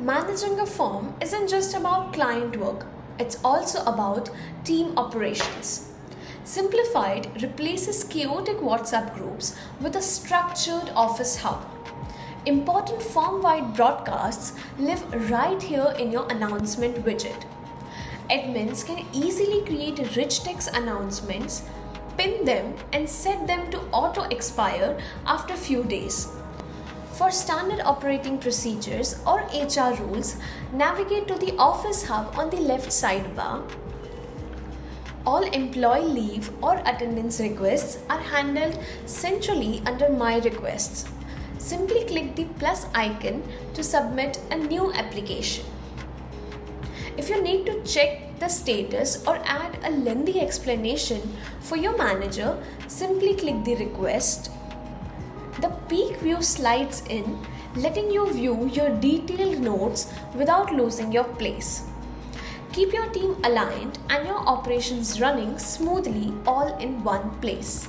Managing a firm isn't just about client work, it's also about team operations. Simplifyte replaces chaotic WhatsApp groups with a structured Office Hub. Important firm-wide broadcasts live right here in your announcement widget. Admins can easily create rich text announcements, pin them, and set them to auto-expire after few days. For standard operating procedures or HR rules, navigate to the Office Hub on the left sidebar. All employee leave or attendance requests are handled centrally under My Requests. Simply click the plus icon to submit a new application. If you need to check the status or add a lengthy explanation for your manager, simply click the request. The peek view slides in, letting you view your detailed notes without losing your place. Keep your team aligned and your operations running smoothly all in one place.